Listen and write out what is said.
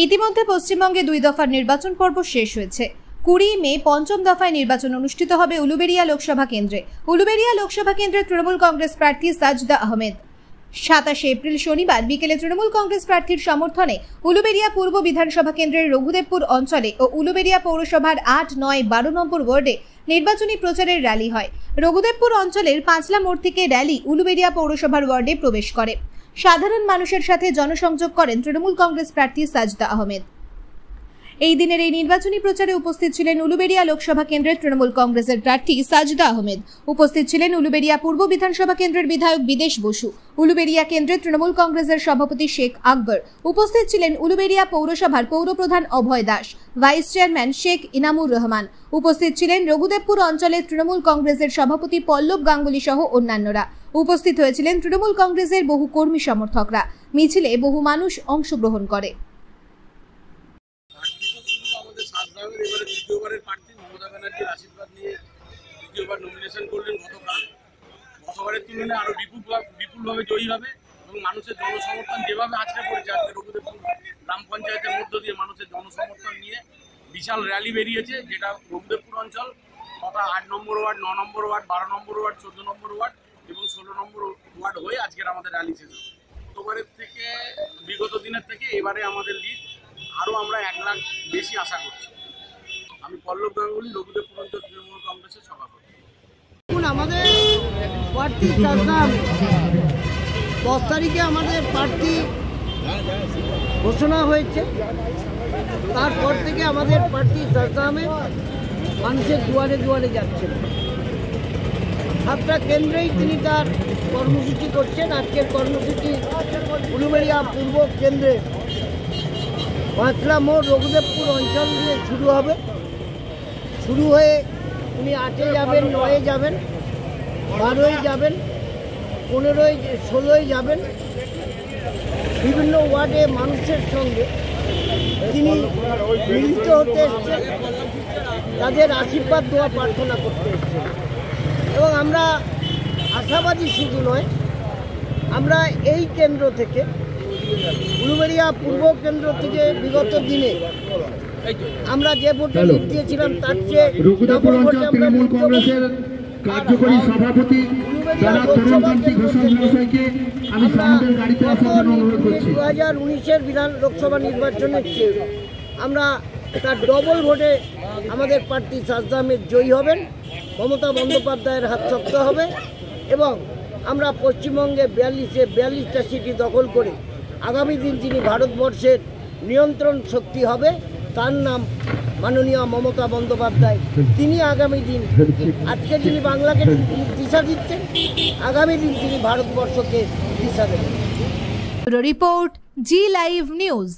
ইতিমধ্যে পশ্চিমবঙ্গে 2 দফার নির্বাচন পর্ব শেষ হয়েছে। 20 মে পঞ্চম দফায় নির্বাচন অনুষ্ঠিত হবে উলুবেড়িয়া লোকসভা কেন্দ্রে। উলুবেড়িয়া লোকসভা কেন্দ্রের তৃণমূল কংগ্রেস প্রার্থী সাজদা আহমেদ 27 এপ্রিল শনিবার বিকেলে তৃণমূল কংগ্রেস প্রার্থীর সমর্থনে উলুবেড়িয়া পূর্ব বিধানসভা কেন্দ্রের রঘুদেবপুর অঞ্চলে ও উলুবেড়িয়া পৌরসভার 8, 9, 12 নম্বর ওয়ার্ডে নির্বাচনী প্রচারের র্যালি হয়। রঘুদেবপুর অঞ্চলের পাঁচলা মোড় থেকে র্যালি উলুবেড়িয়া পৌরসভার ওয়ার্ডে প্রবেশ করে। সাধারণ মানুষের সাথে জনসংযোগ করেন তৃণমূল কংগ্রেস প্রার্থী সাজদা আহমেদ। এই দিনের এই নির্বাচনী প্রচারে উপস্থিত ছিলেন উলুবেড়িয়া লোকসভা কেন্দ্রের তৃণমূল কংগ্রেসের প্রার্থী সাজদা আহমেদ। উপস্থিত ছিলেন উলুবেড়িয়া পূর্ব বিধানসভা কেন্দ্রের বিধায়ক বিদেশ বসু, উলুবেড়িয়া কেন্দ্রের তৃণমূল কংগ্রেসের সভাপতি শেখ আকবর। উপস্থিত ছিলেন উলুবেড়িয়া পৌরসভার পৌরপ্রধান অভয় দাস, ভাইস চেয়ারম্যান শেখ ইনামুর রহমান। উপস্থিত ছিলেন রঘুদেবপুর অঞ্চলের তৃণমূল কংগ্রেসের সভাপতি পল্লব গাঙ্গুলি সহ অন্যান্যরা। উপস্থিত হয়েছিলেন তৃণমূল কংগ্রেসের বহু কর্মী সমর্থকরা। মিছিলে বহু মানুষ অংশগ্রহণ করে। এবারে দ্বিতীয়বারের প্রার্থী মমতা ব্যানার্জির আশীর্বাদ নিয়ে দ্বিতীয়বার নমিনেশন করলেন গতবারের তুলনায় আরও বিপুলভাবে জয়ী হবে এবং মানুষের জনসমর্থন যেভাবে আজকে পড়েছে, আজকে রঘুদেবপুর গ্রাম পঞ্চায়েতের মধ্য দিয়ে মানুষের জনসমর্থন নিয়ে বিশাল র্যালি বেরিয়েছে, যেটা রঘুদেবপুর অঞ্চল তথা 8 নম্বর ওয়ার্ড, 9 নম্বর ওয়ার্ড, 12 নম্বর ওয়ার্ড, 14 নম্বর ওয়ার্ড এবং 16 নম্বর ওয়ার্ড হয়ে আজকের আমাদের র্যালি শেষ হবে। গতবারের থেকে বিগত দিনের থেকে এবারে আমাদের লিড আরও আমরা 1 লাখ বেশি আশা করছি। আমি পল্লব গাঙ্গুলি, রঘুদেবপুর অঞ্চল তৃণমূল কংগ্রেসের সভাপতি। আমাদের প্রার্থী 10 তারিখে আমাদের প্রার্থী ঘোষণা হয়েছে। তারপর থেকে আমাদের প্রার্থী সাজদা আহমেদ মানুষের দুয়ারে দুয়ারে যাচ্ছেন। 7টা কেন্দ্রেই তিনি তার কর্মসূচি করছেন। আজকের কর্মসূচি উলুবেড়িয়া পূর্ব কেন্দ্রে পাঁচলা মোড় রঘুদেবপুর অঞ্চল দিয়ে শুরু হবে। শুরু হয়ে উনি 8-এ যাবেন, 9-এ যাবেন, 12-এ যাবেন, 15-এ 16-এ যাবেন। বিভিন্ন ওয়ার্ডে মানুষের সঙ্গে তিনি মিলিত হতে এসছেন, তাদের আশীর্বাদ দোয়া প্রার্থনা করতে এসছেন। এবং আমরা আশাবাদী শুধু নয়, আমরা এই কেন্দ্র থেকে উলুবেড়িয়া পূর্ব কেন্দ্র থেকে বিগত দিনে আমরা যে ভোটে লিড দিয়েছিলাম তার চেয়ে রঘুদেবপুর অঞ্চল তৃণমূল কংগ্রেসের কার্যকরী সভাপতি জনাব তরুণকান্তি ঘোষাল মহাশয়কে আমি সামনের গাড়িতে আসার জন্য অনুরোধ করছি। 2019-এর লোকসভা নির্বাচনের চেয়ে আমরা তার ডবল ভোটে আমাদের প্রার্থী সাজদা আহমেদ জয়ী হবেন। মমতা বন্দ্যোপাধ্যায়ের হাত শক্ত হবে এবং আমরা পশ্চিমবঙ্গে 42টা সিটি দখল করে আগামী দিন যিনি ভারতবর্ষের নিয়ন্ত্রণ শক্তি হবে তার নাম মাননীয় মমতা বন্দ্যোপাধ্যায়। তিনি আগামী দিন, আজকে যিনি বাংলাকে দিশা দিচ্ছেন, আগামী দিন তিনি ভারতবর্ষকে দিশা দেবেন। রিপোর্ট জি লাইভ নিউজ।